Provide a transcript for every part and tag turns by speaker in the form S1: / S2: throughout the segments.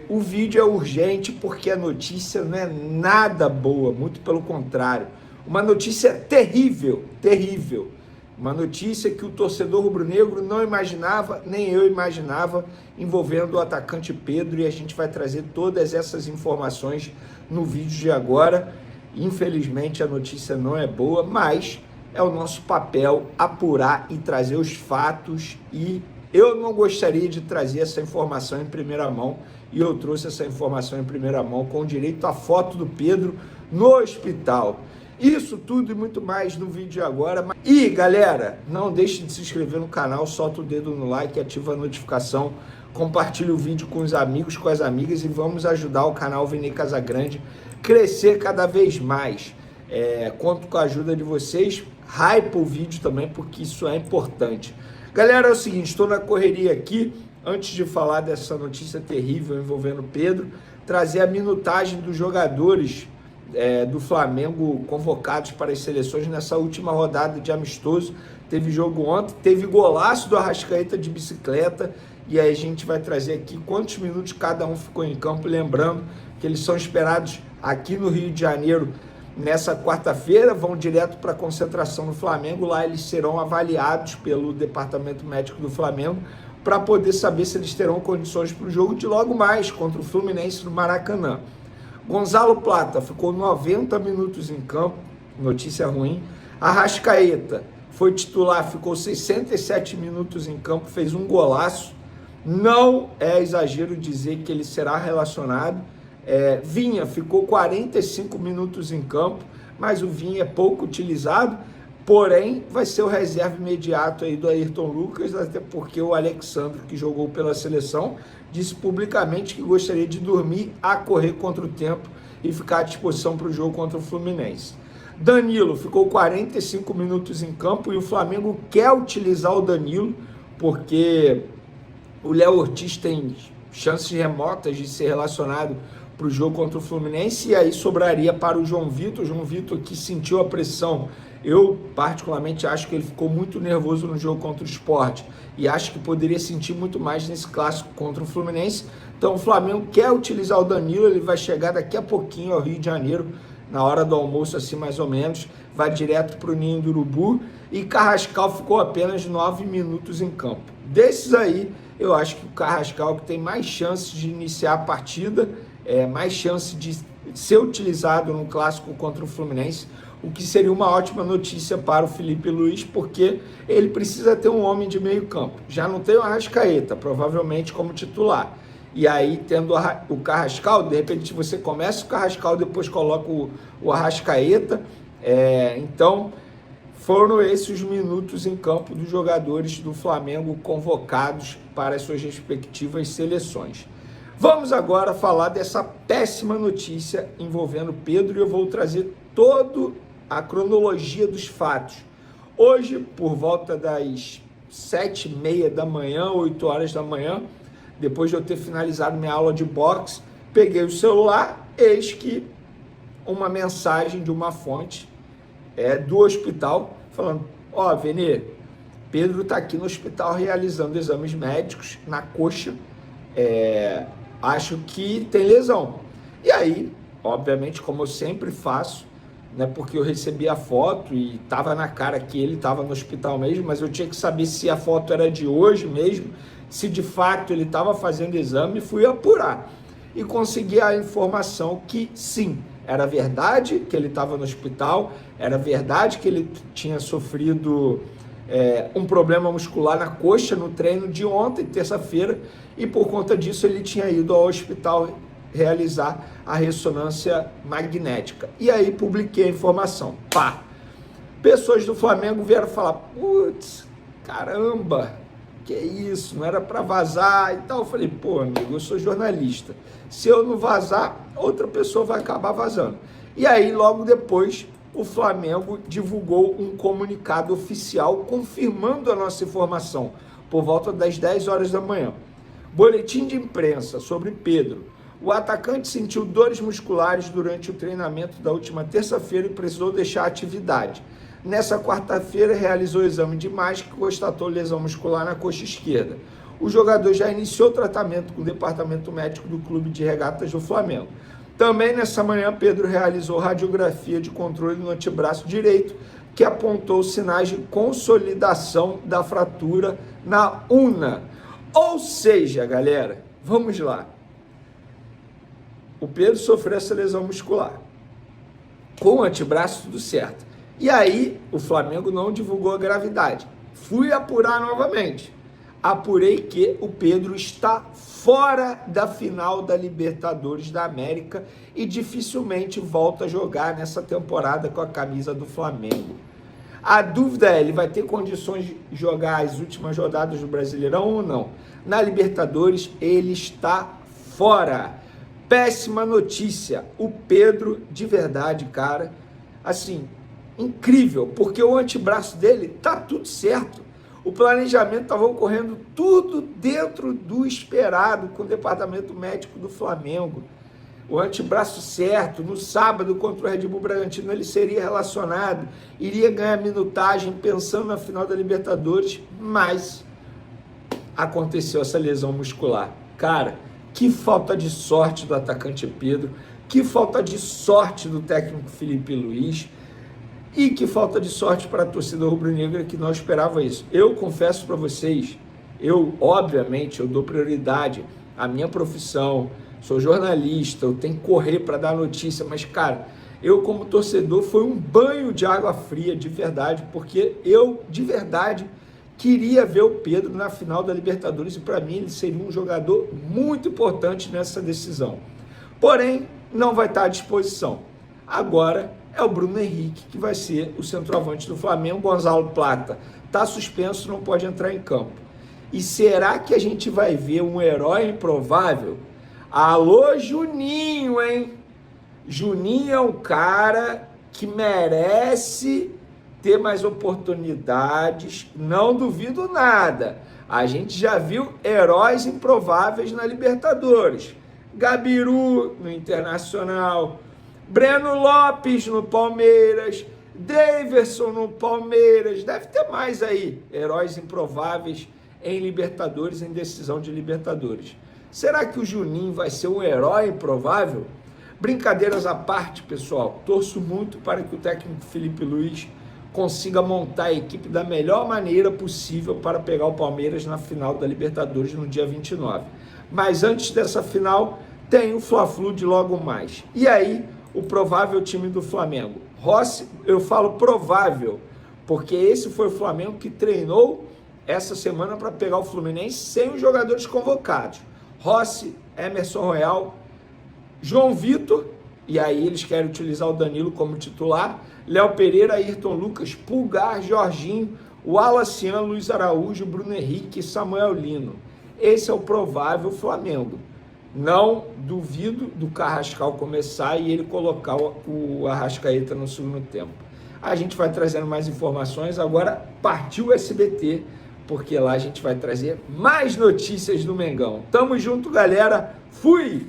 S1: o vídeo é urgente porque a notícia não é nada boa, muito pelo contrário. Uma notícia terrível, terrível. Uma notícia que o torcedor rubro-negro não imaginava, nem eu imaginava, envolvendo o atacante Pedro, e a gente vai trazer todas essas informações no vídeo de agora. Infelizmente a notícia não é boa, mas é o nosso papel apurar e trazer os fatos, e eu não gostaria de trazer essa informação em primeira mão, e eu trouxe essa informação em primeira mão com direito à foto do Pedro no hospital. Isso tudo e muito mais no vídeo de agora. E galera, não deixe de se inscrever no canal, solta o dedo no like, ativa a notificação, compartilha o vídeo com os amigos, com as amigas, e vamos ajudar o canal Vini Casagrande crescer cada vez mais. Conto com a ajuda de vocês, hypa o vídeo também, porque isso é importante. Galera, é o seguinte, estou na correria aqui, antes de falar dessa notícia terrível envolvendo Pedro, trazer a minutagem dos jogadores do Flamengo convocados para as seleções nessa última rodada de amistoso. Teve jogo ontem, teve golaço do Arrascaeta de bicicleta, e aí a gente vai trazer aqui quantos minutos cada um ficou em campo, lembrando que eles são esperados aqui no Rio de Janeiro nessa quarta-feira, vão direto para a concentração no Flamengo. Lá eles serão avaliados pelo Departamento Médico do Flamengo para poder saber se eles terão condições para o jogo de logo mais contra o Fluminense no Maracanã. Gonzalo Plata ficou 90 minutos em campo, notícia ruim. Arrascaeta foi titular, ficou 67 minutos em campo, fez um golaço. Não é exagero dizer que ele será relacionado. Vinha ficou 45 minutos em campo, mas o Vinha é pouco utilizado, porém vai ser o reserva imediato aí do Ayrton Lucas, até porque o Alexandre, que jogou pela seleção, disse publicamente que gostaria de dormir a correr contra o tempo e ficar à disposição para o jogo contra o Fluminense. Danilo ficou 45 minutos em campo, e o Flamengo quer utilizar o Danilo, porque o Léo Ortiz tem chances remotas de ser relacionado para o jogo contra o Fluminense, e aí sobraria para o João Vitor. O João Vitor, que sentiu a pressão, eu particularmente acho que ele ficou muito nervoso no jogo contra o Sport, e acho que poderia sentir muito mais nesse clássico contra o Fluminense. Então o Flamengo quer utilizar o Danilo, ele vai chegar daqui a pouquinho ao Rio de Janeiro, na hora do almoço, assim mais ou menos, vai direto para o Ninho do Urubu, e Carrascal ficou apenas 9 minutos em campo. Desses aí, eu acho que o Carrascal que tem mais chances de iniciar a partida, mais chance de ser utilizado no clássico contra o Fluminense, o que seria uma ótima notícia para o Felipe Luiz, porque ele precisa ter um homem de meio campo. Já não tem o Arrascaeta, provavelmente como titular. E aí, tendo o Carrascal, de repente você começa o Carrascal, depois coloca o Arrascaeta. Então, foram esses os minutos em campo dos jogadores do Flamengo convocados para as suas respectivas seleções. Vamos agora falar dessa péssima notícia envolvendo Pedro, e eu vou trazer toda a cronologia dos fatos. Hoje, por volta das 7h30 da manhã, 8 horas da manhã, depois de eu ter finalizado minha aula de boxe, peguei o celular, eis que uma mensagem de uma fonte do hospital, falando: ó, Vene, Pedro está aqui no hospital realizando exames médicos na coxa, acho que tem lesão. E aí, obviamente, como eu sempre faço, né, porque eu recebi a foto e estava na cara que ele estava no hospital mesmo, mas eu tinha que saber se a foto era de hoje mesmo, se de fato ele estava fazendo exame, fui apurar. E consegui a informação que sim, era verdade que ele estava no hospital, era verdade que ele tinha sofrido um problema muscular na coxa no treino de ontem, terça-feira, e por conta disso ele tinha ido ao hospital realizar a ressonância magnética. E aí publiquei a informação. Pá! Pessoas do Flamengo vieram falar: putz, caramba, que isso, não era para vazar e tal. Eu falei: pô, amigo, eu sou jornalista. Se eu não vazar, outra pessoa vai acabar vazando. E aí, logo depois, o Flamengo divulgou um comunicado oficial confirmando a nossa informação, por volta das 10 horas da manhã. Boletim de imprensa sobre Pedro. O atacante sentiu dores musculares durante o treinamento da última terça-feira e precisou deixar a atividade. Nessa quarta-feira, realizou o exame de imagem que constatou lesão muscular na coxa esquerda. o jogador já iniciou o tratamento com o departamento médico do Clube de Regatas do Flamengo. Também nessa manhã, Pedro realizou radiografia de controle no antebraço direito, que apontou sinais de consolidação da fratura na una. Ou seja, galera, vamos lá. O Pedro sofreu essa lesão muscular. Com o antebraço, tudo certo. E aí, o Flamengo não divulgou a gravidade. Fui apurar novamente. Apurei que o Pedro está fora da final da Libertadores da América e dificilmente volta a jogar nessa temporada com a camisa do Flamengo. A dúvida é, ele vai ter condições de jogar as últimas rodadas do Brasileirão ou não? Na Libertadores, ele está fora. Péssima notícia. O Pedro, de verdade, cara, assim, incrível, porque o antebraço dele tá tudo certo. O planejamento estava ocorrendo tudo dentro do esperado com o departamento médico do Flamengo. O antebraço certo, no sábado contra o Red Bull Bragantino ele seria relacionado, iria ganhar minutagem pensando na final da Libertadores, mas aconteceu essa lesão muscular. Cara, que falta de sorte do atacante Pedro, que falta de sorte do técnico Felipe Luiz, e que falta de sorte para a torcida rubro-negra que não esperava isso. Eu confesso para vocês, obviamente, eu dou prioridade à minha profissão, sou jornalista, eu tenho que correr para dar notícia, mas, cara, eu como torcedor foi um banho de água fria, de verdade, porque eu, de verdade, queria ver o Pedro na final da Libertadores e, para mim, ele seria um jogador muito importante nessa decisão. Porém, não vai estar à disposição. Agora é o Bruno Henrique que vai ser o centroavante do Flamengo. Gonzalo Plata está suspenso, não pode entrar em campo. E será que a gente vai ver um herói improvável? Alô, Juninho, hein? Juninho é um cara que merece ter mais oportunidades, não duvido nada. A gente já viu heróis improváveis na Libertadores. Gabiru no Internacional, Breno Lopes no Palmeiras, Daverson no Palmeiras, deve ter mais aí, heróis improváveis em Libertadores, em decisão de Libertadores. Será que o Juninho vai ser um herói improvável? Brincadeiras à parte, pessoal, torço muito para que o técnico Felipe Luiz consiga montar a equipe da melhor maneira possível para pegar o Palmeiras na final da Libertadores no dia 29. Mas antes dessa final, tem o Fla-Flu de logo mais. E aí, o provável time do Flamengo. Rossi, eu falo provável, porque esse foi o Flamengo que treinou essa semana para pegar o Fluminense sem os jogadores convocados. Rossi, Emerson Royal, João Vitor, e aí eles querem utilizar o Danilo como titular, Léo Pereira, Ayrton Lucas, Pulgar, Jorginho, Wallaciano, Luiz Araújo, Bruno Henrique e Samuel Lino. Esse é o provável Flamengo. Não duvido do Carrascal começar e ele colocar o Arrascaeta no segundo tempo. A gente vai trazendo mais informações. Agora partiu o SBT, porque lá a gente vai trazer mais notícias do Mengão. Tamo junto, galera. Fui!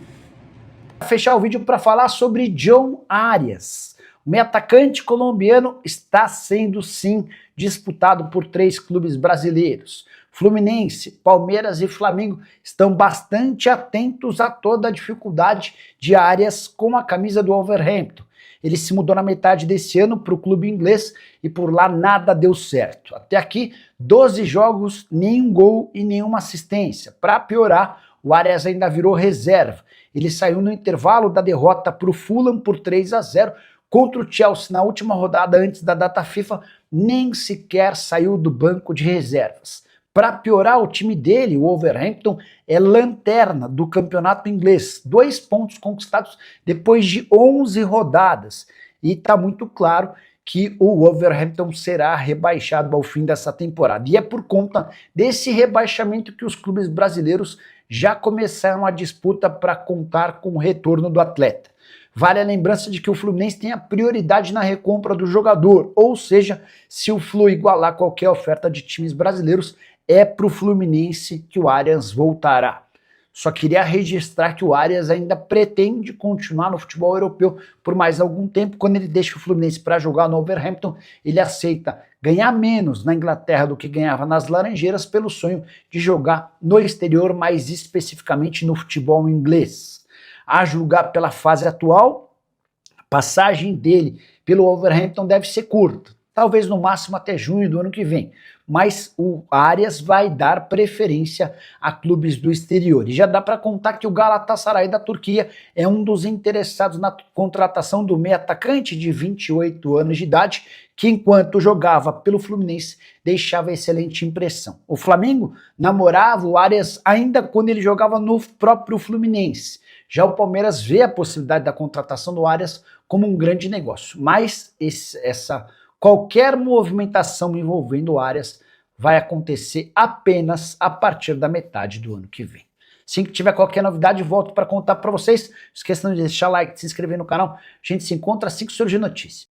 S2: Fechar o vídeo para falar sobre John Arias. O meio atacante colombiano está sendo, sim, disputado por 3 clubes brasileiros. Fluminense, Palmeiras e Flamengo estão bastante atentos a toda a dificuldade de Arias com a camisa do Wolverhampton. Ele se mudou na metade desse ano para o clube inglês e por lá nada deu certo. Até aqui, 12 jogos, nenhum gol e nenhuma assistência. Para piorar, o Arias ainda virou reserva. Ele saiu no intervalo da derrota para o Fulham por 3-0 contra o Chelsea na última rodada antes da data FIFA, nem sequer saiu do banco de reservas. Para piorar, o time dele, o Wolverhampton, é lanterna do campeonato inglês. 2 pontos conquistados depois de 11 rodadas. E está muito claro que o Wolverhampton será rebaixado ao fim dessa temporada. E é por conta desse rebaixamento que os clubes brasileiros já começaram a disputa para contar com o retorno do atleta. Vale a lembrança de que o Fluminense tem a prioridade na recompra do jogador, ou seja, se o Flu igualar qualquer oferta de times brasileiros, é para o Fluminense que o Arias voltará. Só queria registrar que o Arias ainda pretende continuar no futebol europeu por mais algum tempo. Quando ele deixa o Fluminense para jogar no Wolverhampton, ele aceita ganhar menos na Inglaterra do que ganhava nas Laranjeiras pelo sonho de jogar no exterior, mais especificamente no futebol inglês. A julgar pela fase atual, a passagem dele pelo Wolverhampton deve ser curta, talvez no máximo até junho do ano que vem, mas o Arias vai dar preferência a clubes do exterior. E já dá para contar que o Galatasaray da Turquia é um dos interessados na contratação do meio atacante de 28 anos de idade, que enquanto jogava pelo Fluminense deixava excelente impressão. O Flamengo namorava o Arias ainda quando ele jogava no próprio Fluminense. Já o Palmeiras vê a possibilidade da contratação do Arias como um grande negócio, mas qualquer movimentação envolvendo o Arias vai acontecer apenas a partir da metade do ano que vem. Assim que tiver qualquer novidade, volto para contar para vocês. Não esqueçam de deixar like, de se inscrever no canal. A gente se encontra assim que surgir notícia.